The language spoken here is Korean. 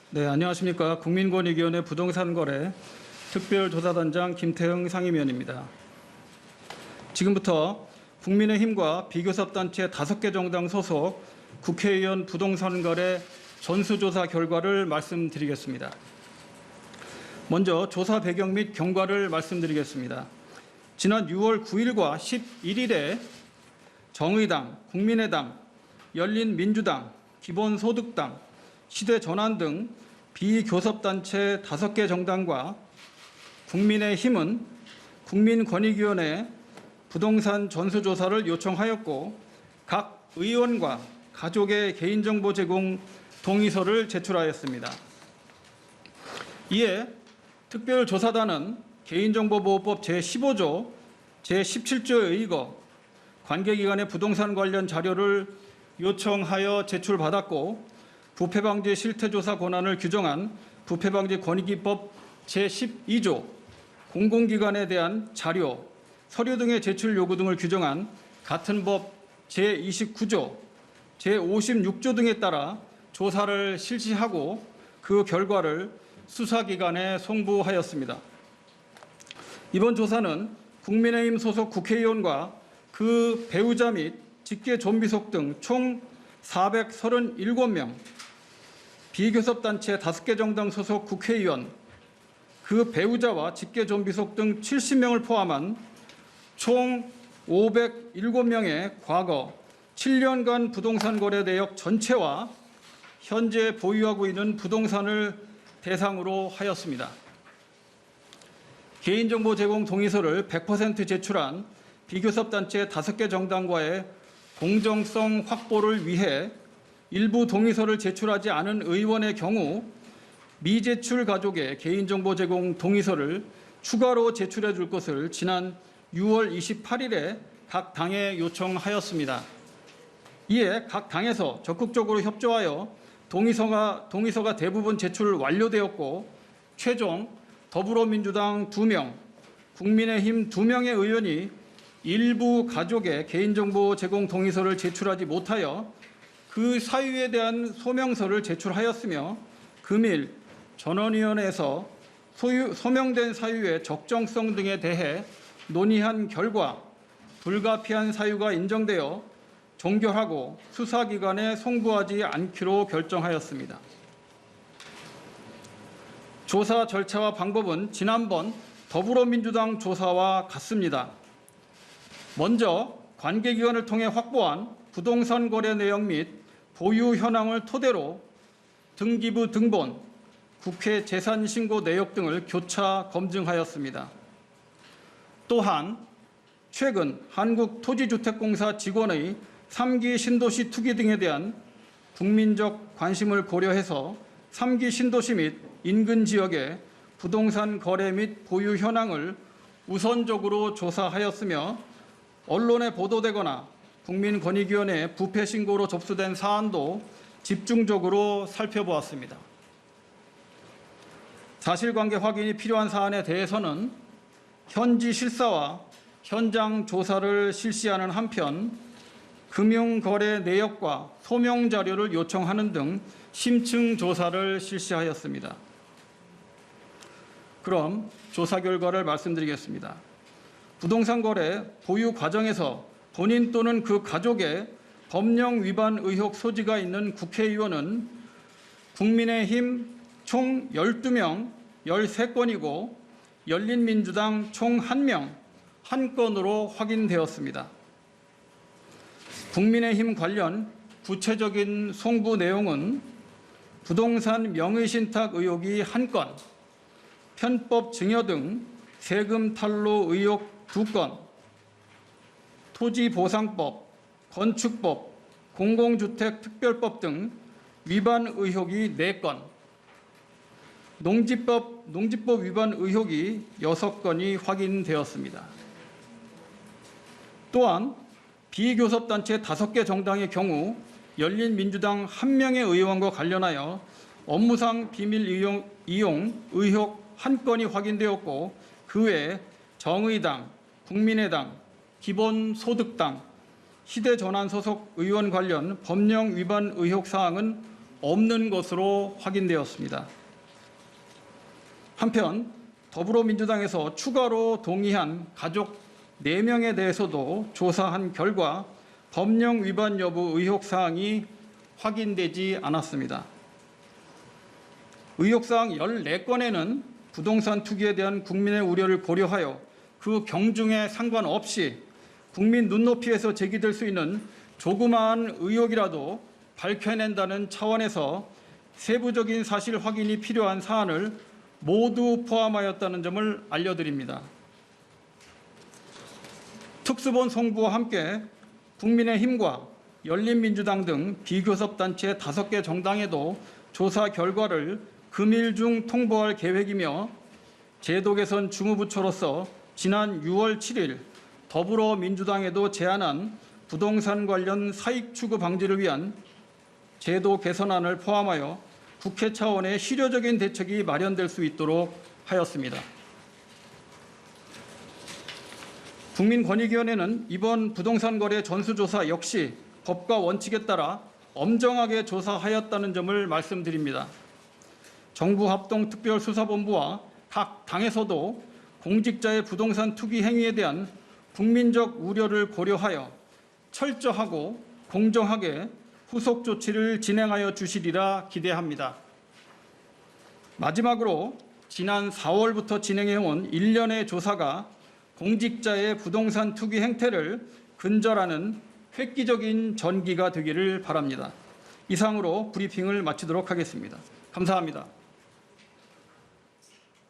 네, 안녕하십니까. 국민권익위원회 부동산거래 특별조사단장 김태형 상임위원입니다. 지금부터 국민의힘과 비교섭단체 5개 정당 소속 국회의원 부동산거래 전수조사 결과를 말씀드리겠습니다. 먼저 조사 배경 및 경과를 말씀드리겠습니다. 지난 6월 9일과 11일에 정의당, 국민의당, 열린민주당, 기본소득당, 시대전환 등 비교섭단체 5개 정당과 국민의힘은 국민권익위원회 부동산 전수조사를 요청하였고 각 의원과 가족의 개인정보 제공 동의서를 제출하였습니다. 이에 특별조사단은 개인정보보호법 제15조, 제17조에 의거 관계기관의 부동산 관련 자료를 요청하여 제출받았고 부패방지 실태조사 권한을 규정한 부패방지 권익위법 제12조 공공기관에 대한 자료, 서류 등의 제출 요구 등을 규정한 같은 법 제29조, 제56조 등에 따라 조사를 실시하고 그 결과를 수사기관에 송부하였습니다. 이번 조사는 국민의힘 소속 국회의원과 그 배우자 및 직계 좀비속 등 총 437명, 비교섭단체 5개 정당 소속 국회의원, 그 배우자와 직계 좀비속 등 70명을 포함한 총 507명의 과거 7년간 부동산 거래 내역 전체와 현재 보유하고 있는 부동산을 대상으로 하였습니다. 개인정보 제공 동의서를 100% 제출한 비교섭단체 5개 정당과의 공정성 확보를 위해 일부 동의서를 제출하지 않은 의원의 경우 미제출 가족의 개인정보 제공 동의서를 추가로 제출해 줄 것을 지난 6월 28일에 각 당에 요청하였습니다. 이에 각 당에서 적극적으로 협조하여 동의서가 대부분 제출 완료되었고 최종 더불어민주당 2명, 국민의힘 2명의 의원이 일부 가족의 개인정보 제공 동의서를 제출하지 못하여 그 사유에 대한 소명서를 제출하였으며 금일 전원위원회에서 소명된 사유의 적정성 등에 대해 논의한 결과 불가피한 사유가 인정되어 종결하고 수사기관에 송부하지 않기로 결정하였습니다. 조사 절차와 방법은 지난번 더불어민주당 조사와 같습니다. 먼저 관계기관을 통해 확보한 부동산 거래 내역 및 보유 현황을 토대로 등기부 등본, 국회 재산신고 내역 등을 교차 검증하였습니다. 또한 최근 한국토지주택공사 직원의 3기 신도시 투기 등에 대한 국민적 관심을 고려해서 3기 신도시 및 인근 지역의 부동산 거래 및 보유 현황을 우선적으로 조사하였으며 언론에 보도되거나 국민권익위원회 부패 신고로 접수된 사안도 집중적으로 살펴보았습니다. 사실관계 확인이 필요한 사안에 대해서는 현지 실사와 현장 조사를 실시하는 한편 금융거래 내역과 소명 자료를 요청하는 등 심층 조사를 실시하였습니다. 그럼 조사 결과를 말씀드리겠습니다. 부동산 거래 보유 과정에서 본인 또는 그 가족의 법령 위반 의혹 소지가 있는 국회의원은 국민의힘 총 12명 13건이고 열린민주당 총 1명 1건으로 확인되었습니다. 국민의힘 관련 구체적인 송부 내용은 부동산 명의신탁 의혹이 1건, 편법 증여 등 세금 탈루 의혹 2건, 토지보상법, 건축법, 공공주택특별법 등 위반 의혹이 4건, 농지법 위반 의혹이 6건이 확인되었습니다. 또한 비교섭단체 5개 정당의 경우 열린민주당 1명의 의원과 관련하여 업무상 비밀 이용 의혹 1건이 확인되었고 그 외에 정의당, 국민의당, 기본소득당, 시대전환 소속 의원 관련 법령 위반 의혹 사항은 없는 것으로 확인되었습니다. 한편 더불어민주당에서 추가로 동의한 가족 4명에 대해서도 조사한 결과 법령 위반 여부 의혹 사항이 확인되지 않았습니다. 의혹 사항 14건에는 부동산 투기에 대한 국민의 우려를 고려하여 그 경중에 상관없이 국민 눈높이에서 제기될 수 있는 조그마한 의혹이라도 밝혀낸다는 차원에서 세부적인 사실 확인이 필요한 사안을 모두 포함하였다는 점을 알려드립니다. 특수본 송부와 함께 국민의힘과 열린민주당 등 비교섭단체 5개 정당에도 조사 결과를 금일 중 통보할 계획이며 제도 개선 주무부처로서 지난 6월 7일 더불어민주당에도 제안한 부동산 관련 사익 추구 방지를 위한 제도 개선안을 포함하여 국회 차원의 실효적인 대책이 마련될 수 있도록 하였습니다. 국민권익위원회는 이번 부동산 거래 전수조사 역시 법과 원칙에 따라 엄정하게 조사하였다는 점을 말씀드립니다. 정부 합동특별수사본부와 각 당에서도 공직자의 부동산 투기 행위에 대한 국민적 우려를 고려하여 철저하고 공정하게 후속 조치를 진행하여 주시리라 기대합니다. 마지막으로 지난 4월부터 진행해온 일련의 조사가 공직자의 부동산 투기 행태를 근절하는 획기적인 전기가 되기를 바랍니다. 이상으로 브리핑을 마치도록 하겠습니다. 감사합니다.